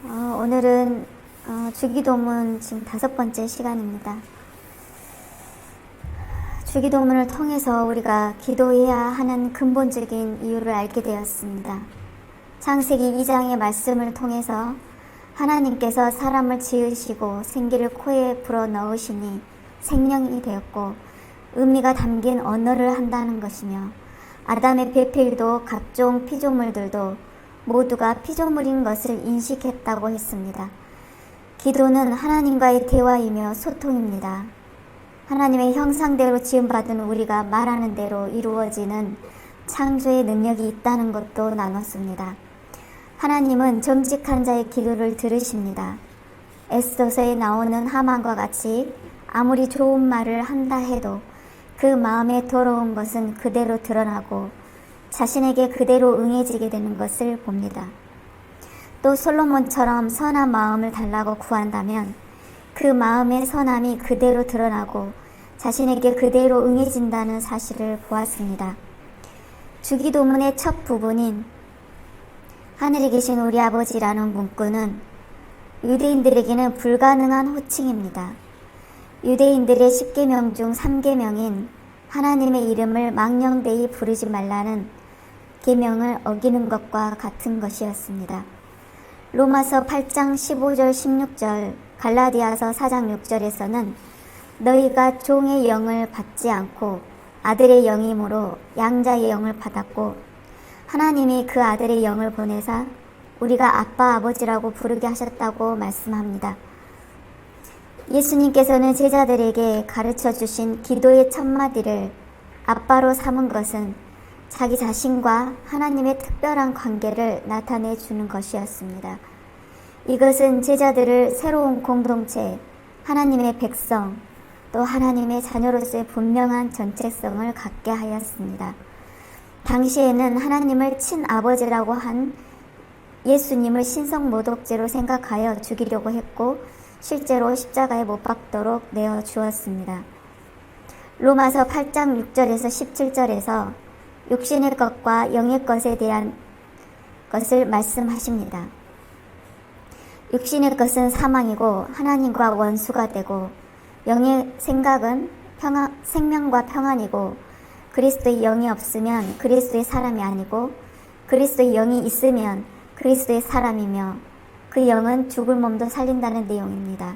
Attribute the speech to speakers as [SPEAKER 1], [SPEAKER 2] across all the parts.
[SPEAKER 1] 오늘은 주기도문 지금 5번째 시간입니다. 주기도문을 통해서 우리가 기도해야 하는 근본적인 이유를 알게 되었습니다. 창세기 2장의 말씀을 통해서 하나님께서 사람을 지으시고 생기를 코에 불어넣으시니 생명이 되었고 의미가 담긴 언어를 한다는 것이며 아담의 배필도 각종 피조물들도 모두가 피조물인 것을 인식했다고 했습니다. 기도는 하나님과의 대화이며 소통입니다. 하나님의 형상대로 지음받은 우리가 말하는 대로 이루어지는 창조의 능력이 있다는 것도 나눴습니다. 하나님은 정직한 자의 기도를 들으십니다. 에스더서에 나오는 하만과 같이 아무리 좋은 말을 한다 해도 그 마음에 더러운 것은 그대로 드러나고 자신에게 그대로 응해지게 되는 것을 봅니다. 또 솔로몬처럼 선한 마음을 달라고 구한다면 그 마음의 선함이 그대로 드러나고 자신에게 그대로 응해진다는 사실을 보았습니다. 주기도문의 첫 부분인 하늘에 계신 우리 아버지라는 문구는 유대인들에게는 불가능한 호칭입니다. 유대인들의 10계명 중 3계명인 하나님의 이름을 망령되이 부르지 말라는 계명을 어기는 것과 같은 것이었습니다. 로마서 8장 15절 16절 갈라디아서 4장 6절에서는 너희가 종의 영을 받지 않고 아들의 영이므로 양자의 영을 받았고 하나님이 그 아들의 영을 보내사 우리가 아빠 아버지라고 부르게 하셨다고 말씀합니다. 예수님께서는 제자들에게 가르쳐 주신 기도의 첫마디를 아빠로 삼은 것은 자기 자신과 하나님의 특별한 관계를 나타내 주는 것이었습니다. 이것은 제자들을 새로운 공동체, 하나님의 백성, 또 하나님의 자녀로서의 분명한 정체성을 갖게 하였습니다. 당시에는 하나님을 친아버지라고 한 예수님을 신성모독죄로 생각하여 죽이려고 했고 실제로 십자가에 못 박도록 내어 주었습니다. 로마서 8장 6절에서 17절에서 육신의 것과 영의 것에 대한 것을 말씀하십니다. 육신의 것은 사망이고 하나님과 원수가 되고 영의 생각은 생명과 평안이고 그리스도의 영이 없으면 그리스도의 사람이 아니고 그리스도의 영이 있으면 그리스도의 사람이며 그 영은 죽을 몸도 살린다는 내용입니다.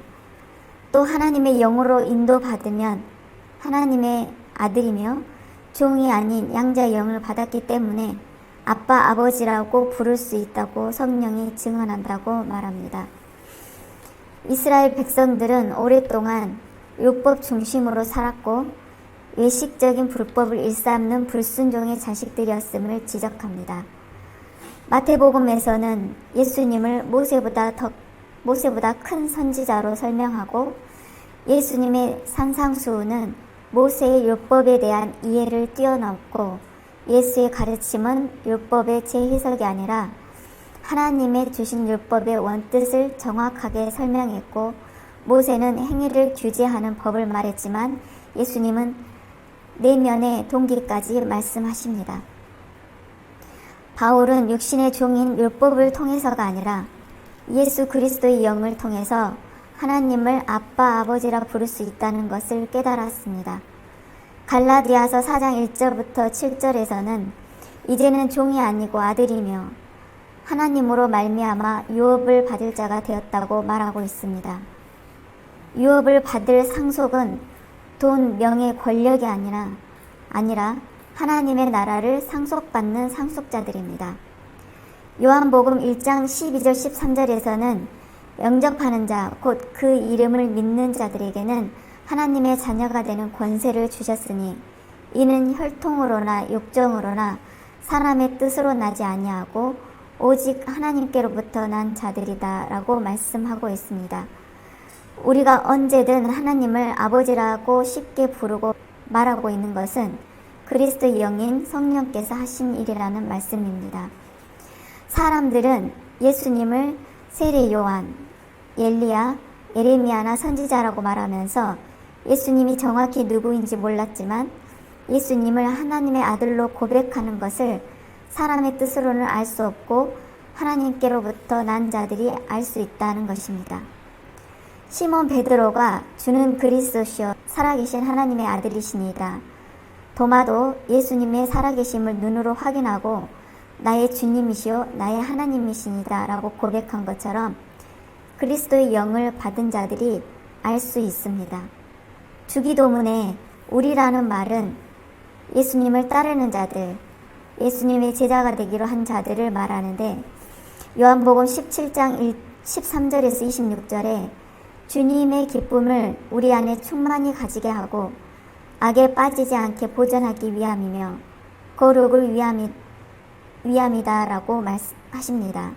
[SPEAKER 1] 또 하나님의 영으로 인도받으면 하나님의 아들이며 종이 아닌 양자의 영을 받았기 때문에 아빠 아버지라고 부를 수 있다고 성령이 증언한다고 말합니다. 이스라엘 백성들은 오랫동안 율법 중심으로 살았고 외식적인 불법을 일삼는 불순종의 자식들이었음을 지적합니다. 마태복음에서는 예수님을 모세보다 큰 선지자로 설명하고 예수님의 산상수훈은 모세의 율법에 대한 이해를 뛰어넘고 예수의 가르침은 율법의 재해석이 아니라 하나님의 주신 율법의 원뜻을 정확하게 설명했고 모세는 행위를 규제하는 법을 말했지만 예수님은 내면의 동기까지 말씀하십니다. 바울은 육신의 종인 율법을 통해서가 아니라 예수 그리스도의 영을 통해서 하나님을 아빠 아버지라 부를 수 있다는 것을 깨달았습니다. 갈라디아서 4장 1절부터 7절에서는 이제는 종이 아니고 아들이며 하나님으로 말미암아 유업을 받을 자가 되었다고 말하고 있습니다. 유업을 받을 상속은 돈, 명예, 권력이 아니라 하나님의 나라를 상속받는 상속자들입니다. 요한복음 1장 12절 13절에서는 영접하는 자, 곧 그 이름을 믿는 자들에게는 하나님의 자녀가 되는 권세를 주셨으니 이는 혈통으로나 육정으로나 사람의 뜻으로 나지 아니하고 오직 하나님께로부터 난 자들이다 라고 말씀하고 있습니다. 우리가 언제든 하나님을 아버지라고 쉽게 부르고 말하고 있는 것은 그리스도의 영인 성령께서 하신 일이라는 말씀입니다. 사람들은 예수님을 세례 요한, 엘리야, 예레미야나 선지자라고 말하면서 예수님이 정확히 누구인지 몰랐지만 예수님을 하나님의 아들로 고백하는 것을 사람의 뜻으로는 알 수 없고 하나님께로부터 난 자들이 알 수 있다는 것입니다. 시몬 베드로가 주는 그리스도시요 살아계신 하나님의 아들이시니이다. 도마도 예수님의 살아계심을 눈으로 확인하고 나의 주님이시요 나의 하나님이시니다 라고 고백한 것처럼 그리스도의 영을 받은 자들이 알 수 있습니다. 주기도문에 우리라는 말은 예수님을 따르는 자들, 예수님의 제자가 되기로 한 자들을 말하는데 요한복음 17장 13절에서 26절에 주님의 기쁨을 우리 안에 충만히 가지게 하고 악에 빠지지 않게 보존하기 위함이며 거룩을 위함이다 라고 말씀하십니다.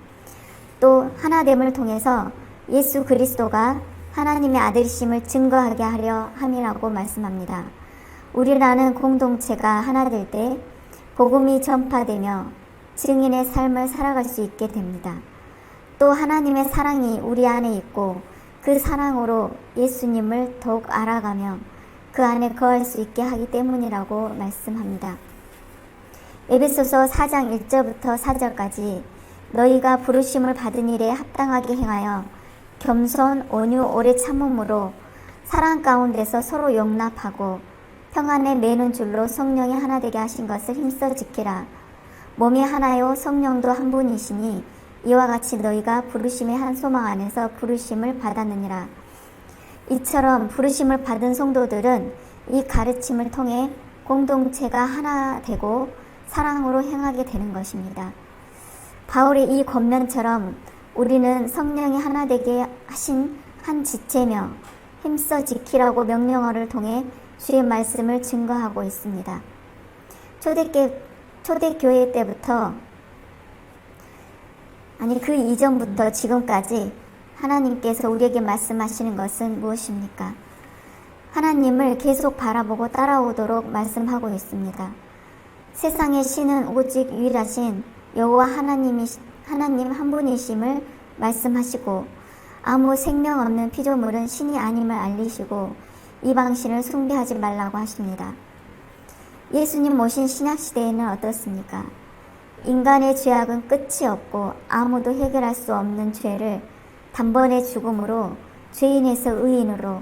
[SPEAKER 1] 또 하나됨을 통해서 예수 그리스도가 하나님의 아들이심을 증거하게 하려 함이라고 말씀합니다. 우리라는 공동체가 하나 될 때 복음이 전파되며 증인의 삶을 살아갈 수 있게 됩니다. 또 하나님의 사랑이 우리 안에 있고 그 사랑으로 예수님을 더욱 알아가며 그 안에 거할 수 있게 하기 때문이라고 말씀합니다. 에베소서 4장 1절부터 4절까지 너희가 부르심을 받은 일에 합당하게 행하여 겸손, 온유, 오래 참음으로 사랑 가운데서 서로 용납하고 평안에 매는 줄로 성령이 하나 되게 하신 것을 힘써 지키라. 몸이 하나요 성령도 한 분이시니 이와 같이 너희가 부르심의 한 소망 안에서 부르심을 받았느니라. 이처럼 부르심을 받은 성도들은 이 가르침을 통해 공동체가 하나 되고 사랑으로 행하게 되는 것입니다. 바울의 이 권면처럼 우리는 성령이 하나 되게 하신 한 지체며 힘써 지키라고 명령어를 통해 주의 말씀을 증거하고 있습니다. 초대교회 때부터 그 이전부터 지금까지 하나님께서 우리에게 말씀하시는 것은 무엇입니까? 하나님을 계속 바라보고 따라오도록 말씀하고 있습니다. 세상의 신은 오직 유일하신 여호와 하나님 한 분이심을 말씀하시고 아무 생명 없는 피조물은 신이 아님을 알리시고 이방신을 숭배하지 말라고 하십니다. 예수님 오신 신약시대에는 어떻습니까? 인간의 죄악은 끝이 없고 아무도 해결할 수 없는 죄를 단번에 죽음으로 죄인에서 의인으로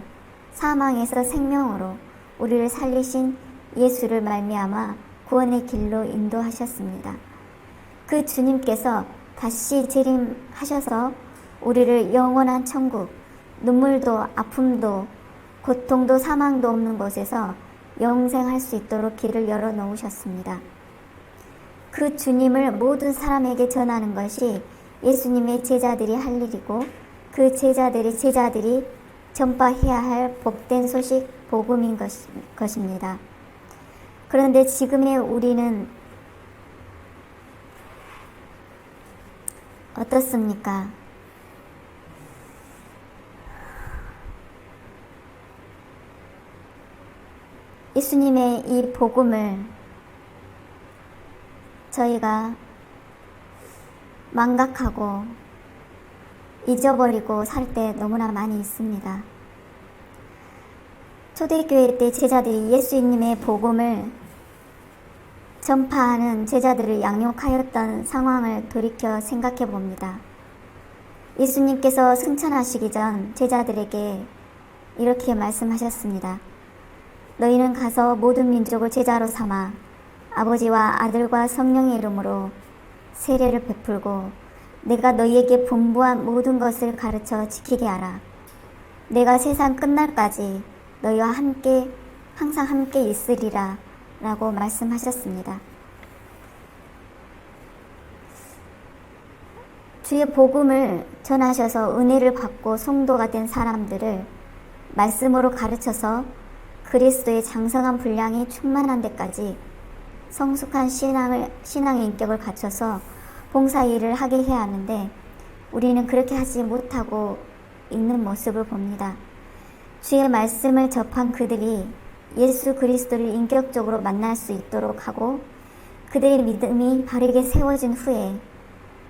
[SPEAKER 1] 사망에서 생명으로 우리를 살리신 예수를 말미암아 구원의 길로 인도하셨습니다. 그 주님께서 다시 재림하셔서 우리를 영원한 천국, 눈물도 아픔도 고통도 사망도 없는 곳에서 영생할 수 있도록 길을 열어 놓으셨습니다. 그 주님을 모든 사람에게 전하는 것이 예수님의 제자들이 할 일이고 그 제자들이 전파해야 할 복된 소식 복음인 것입니다. 그런데 지금의 우리는 어떻습니까? 예수님의 이 복음을 저희가 망각하고 잊어버리고 살 때 너무나 많이 있습니다. 초대교회 때 제자들이 예수님의 복음을 전파하는 제자들을 양육하였던 상황을 돌이켜 생각해 봅니다. 예수님께서 승천하시기 전 제자들에게 이렇게 말씀하셨습니다. 너희는 가서 모든 민족을 제자로 삼아 아버지와 아들과 성령의 이름으로 세례를 베풀고 내가 너희에게 분부한 모든 것을 가르쳐 지키게 하라. 내가 세상 끝날까지 너희와 항상 함께 있으리라 라고 말씀하셨습니다. 주의 복음을 전하셔서 은혜를 받고 성도가 된 사람들을 말씀으로 가르쳐서 그리스도의 장성한 분량이 충만한 데까지 성숙한 신앙의 인격을 갖춰서 봉사일을 하게 해야 하는데 우리는 그렇게 하지 못하고 있는 모습을 봅니다. 주의 말씀을 접한 그들이 예수 그리스도를 인격적으로 만날 수 있도록 하고 그들의 믿음이 바르게 세워진 후에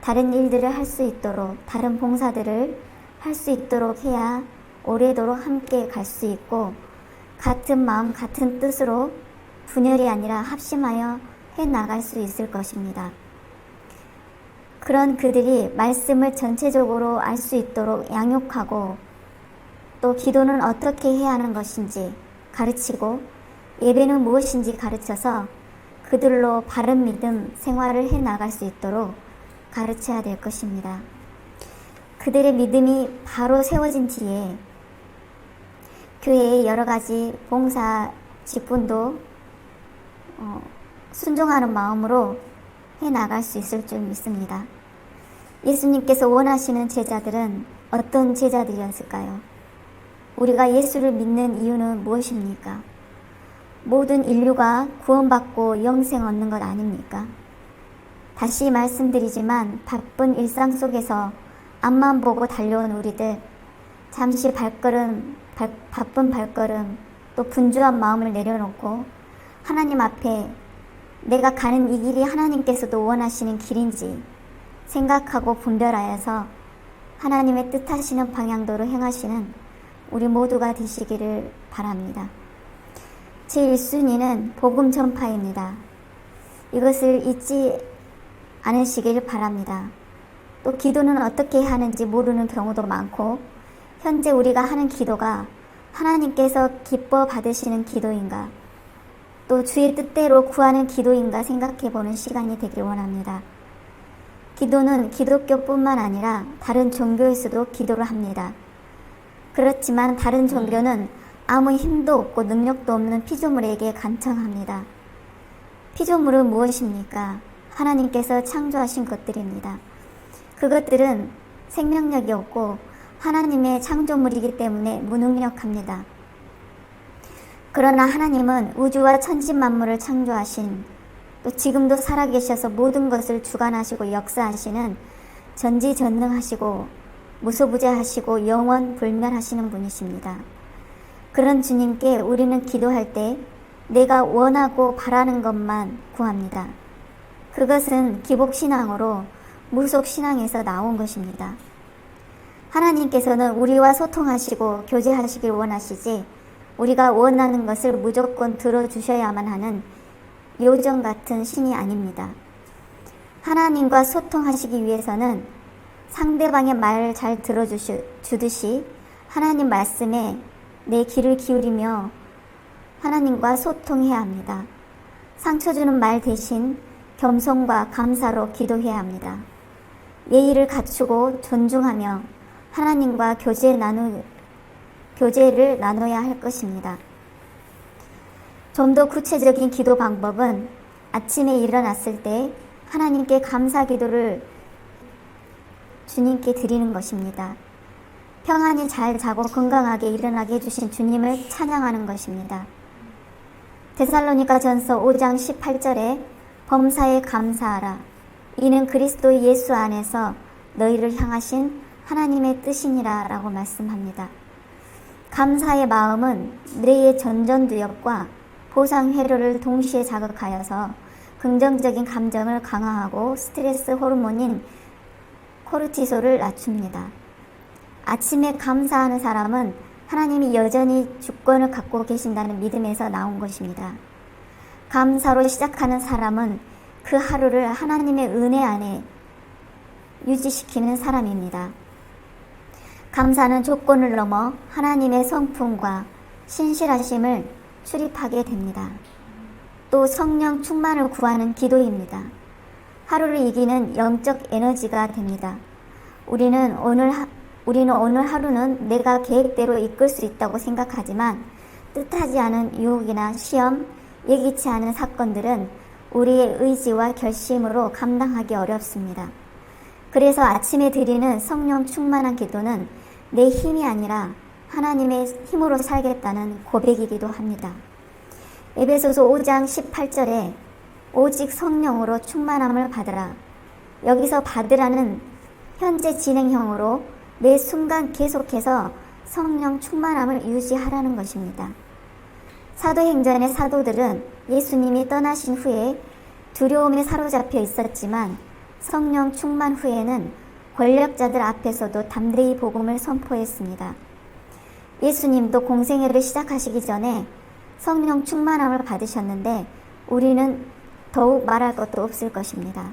[SPEAKER 1] 다른 일들을 할 수 있도록 다른 봉사들을 할 수 있도록 해야 오래도록 함께 갈 수 있고 같은 마음 같은 뜻으로 분열이 아니라 합심하여 해나갈 수 있을 것입니다. 그런 그들이 말씀을 전체적으로 알 수 있도록 양육하고 또 기도는 어떻게 해야 하는 것인지 가르치고 예배는 무엇인지 가르쳐서 그들로 바른 믿음 생활을 해 나갈 수 있도록 가르쳐야 될 것입니다. 그들의 믿음이 바로 세워진 뒤에 교회의 여러 가지 봉사 직분도 순종하는 마음으로 해 나갈 수 있을 줄 믿습니다. 예수님께서 원하시는 제자들은 어떤 제자들이었을까요? 우리가 예수를 믿는 이유는 무엇입니까? 모든 인류가 구원받고 영생 얻는 것 아닙니까? 다시 말씀드리지만 바쁜 일상 속에서 앞만 보고 달려온 우리들, 잠시 바쁜 발걸음, 또 분주한 마음을 내려놓고 하나님 앞에 내가 가는 이 길이 하나님께서도 원하시는 길인지 생각하고 분별하여서 하나님의 뜻하시는 방향대로 행하시는 우리 모두가 되시기를 바랍니다. 제1순위는 복음 전파입니다. 이것을 잊지 않으시길 바랍니다. 또 기도는 어떻게 하는지 모르는 경우도 많고 현재 우리가 하는 기도가 하나님께서 기뻐 받으시는 기도인가 또 주의 뜻대로 구하는 기도인가 생각해보는 시간이 되길 원합니다. 기도는 기독교뿐만 아니라 다른 종교에서도 기도를 합니다. 그렇지만 다른 종교는 아무 힘도 없고 능력도 없는 피조물에게 간청합니다. 피조물은 무엇입니까? 하나님께서 창조하신 것들입니다. 그것들은 생명력이 없고 하나님의 창조물이기 때문에 무능력합니다. 그러나 하나님은 우주와 천지만물을 창조하신 또 지금도 살아계셔서 모든 것을 주관하시고 역사하시는 전지전능하시고 무소부재하시고 영원불멸하시는 분이십니다. 그런 주님께 우리는 기도할 때 내가 원하고 바라는 것만 구합니다. 그것은 기복신앙으로 무속신앙에서 나온 것입니다. 하나님께서는 우리와 소통하시고 교제하시길 원하시지 우리가 원하는 것을 무조건 들어주셔야만 하는 요정 같은 신이 아닙니다. 하나님과 소통하시기 위해서는 상대방의 말을 잘 들어주듯이 하나님 말씀에 내 귀를 기울이며 하나님과 소통해야 합니다. 상처 주는 말 대신 겸손과 감사로 기도해야 합니다. 예의를 갖추고 존중하며 하나님과 교제를 나눠야 할 것입니다. 좀 더 구체적인 기도 방법은 아침에 일어났을 때 하나님께 감사 기도를 주님께 드리는 것입니다. 평안히 잘 자고 건강하게 일어나게 해주신 주님을 찬양하는 것입니다. 데살로니가전서 5장 18절에 범사에 감사하라. 이는 그리스도 예수 안에서 너희를 향하신 하나님의 뜻이니라 라고 말씀합니다. 감사의 마음은 뇌의 전전두엽과 보상 회로를 동시에 자극하여서 긍정적인 감정을 강화하고 스트레스 호르몬인 코르티솔을 낮춥니다. 아침에 감사하는 사람은 하나님이 여전히 주권을 갖고 계신다는 믿음에서 나온 것입니다. 감사로 시작하는 사람은 그 하루를 하나님의 은혜 안에 유지시키는 사람입니다. 감사는 조건을 넘어 하나님의 성품과 신실하심을 출입하게 됩니다. 또 성령 충만을 구하는 기도입니다. 하루를 이기는 영적 에너지가 됩니다. 우리는 오늘 하루는 내가 계획대로 이끌 수 있다고 생각하지만 뜻하지 않은 유혹이나 시험, 예기치 않은 사건들은 우리의 의지와 결심으로 감당하기 어렵습니다. 그래서 아침에 드리는 성령 충만한 기도는 내 힘이 아니라 하나님의 힘으로 살겠다는 고백이기도 합니다. 에베소서 5장 18절에 오직 성령으로 충만함을 받으라. 여기서 받으라는 현재 진행형으로 매 순간 계속해서 성령 충만함을 유지하라는 것입니다. 사도행전의 사도들은 예수님이 떠나신 후에 두려움에 사로잡혀 있었지만 성령 충만 후에는 권력자들 앞에서도 담대히 복음을 선포했습니다. 예수님도 공생애를 시작하시기 전에 성령 충만함을 받으셨는데 우리는 더욱 말할 것도 없을 것입니다.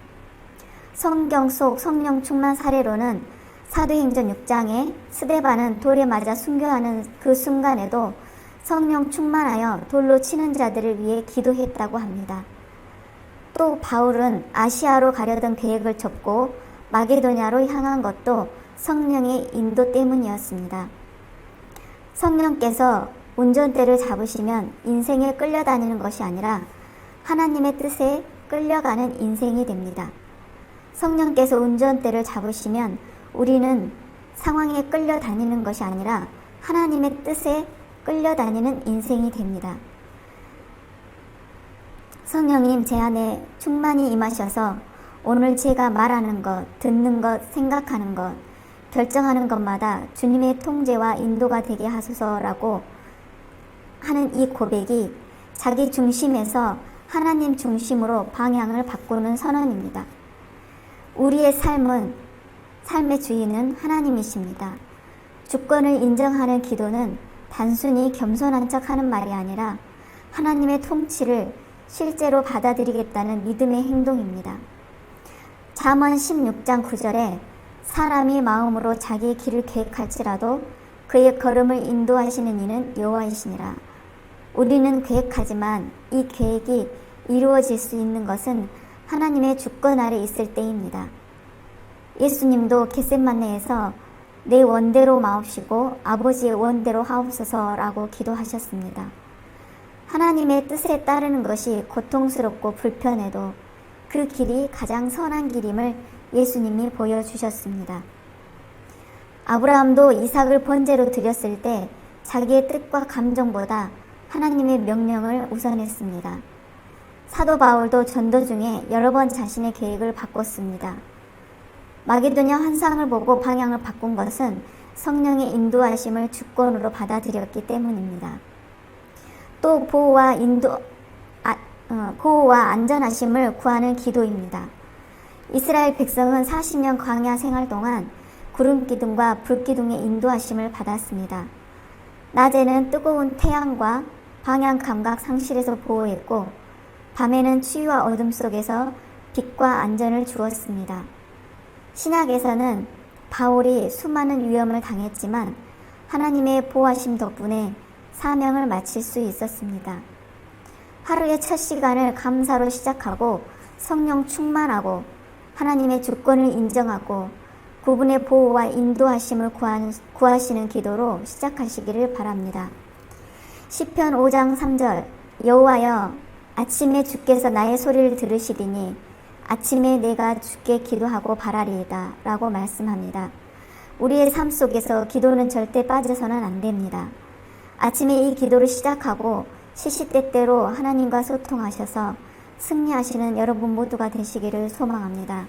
[SPEAKER 1] 성경 속 성령 충만 사례로는 사도행전 6장에 스데반은 돌에 맞아 순교하는 그 순간에도 성령 충만하여 돌로 치는 자들을 위해 기도했다고 합니다. 또 바울은 아시아로 가려던 계획을 접고 마게도냐로 향한 것도 성령의 인도 때문이었습니다. 성령께서 운전대를 잡으시면 인생에 끌려다니는 것이 아니라 하나님의 뜻에 끌려가는 인생이 됩니다. 성령께서 운전대를 잡으시면 우리는 상황에 끌려다니는 것이 아니라 하나님의 뜻에 끌려다니는 인생이 됩니다. 성령님 제 안에 충만히 임하셔서 오늘 제가 말하는 것, 듣는 것, 생각하는 것, 결정하는 것마다 주님의 통제와 인도가 되게 하소서라고 하는 이 고백이 자기 중심에서 하나님 중심으로 방향을 바꾸는 선언입니다. 우리의 삶의 주인은 하나님이십니다. 주권을 인정하는 기도는 단순히 겸손한 척 하는 말이 아니라 하나님의 통치를 실제로 받아들이겠다는 믿음의 행동입니다. 잠언 16장 9절에 사람이 마음으로 자기의 길을 계획할지라도 그의 걸음을 인도하시는 이는 여호와이시니라. 우리는 계획하지만 이 계획이 이루어질 수 있는 것은 하나님의 주권 아래 있을 때입니다. 예수님도 겟세마네에서 내 원대로 마옵시고 아버지의 원대로 하옵소서라고 기도하셨습니다. 하나님의 뜻에 따르는 것이 고통스럽고 불편해도 그 길이 가장 선한 길임을 예수님이 보여주셨습니다. 아브라함도 이삭을 번제로 드렸을 때 자기의 뜻과 감정보다 하나님의 명령을 우선했습니다. 사도 바울도 전도 중에 여러 번 자신의 계획을 바꿨습니다. 마게도냐 환상을 보고 방향을 바꾼 것은 성령의 인도하심을 주권으로 받아들였기 때문입니다. 또 보호와 안전하심을 구하는 기도입니다. 이스라엘 백성은 40년 광야 생활 동안 구름기둥과 불기둥의 인도하심을 받았습니다. 낮에는 뜨거운 태양과 방향 감각 상실에서 보호했고 밤에는 추위와 어둠 속에서 빛과 안전을 주었습니다. 신약에서는 바울이 수많은 위험을 당했지만 하나님의 보호하심 덕분에 사명을 마칠 수 있었습니다. 하루의 첫 시간을 감사로 시작하고 성령 충만하고 하나님의 주권을 인정하고 그분의 보호와 인도하심을 구하시는 기도로 시작하시기를 바랍니다. 시편 5장 3절 여호와여 아침에 주께서 나의 소리를 들으시리니 아침에 내가 주께 기도하고 바라리이다 라고 말씀합니다. 우리의 삶 속에서 기도는 절대 빠져서는 안 됩니다. 아침에 이 기도를 시작하고 시시때때로 하나님과 소통하셔서 승리하시는 여러분 모두가 되시기를 소망합니다.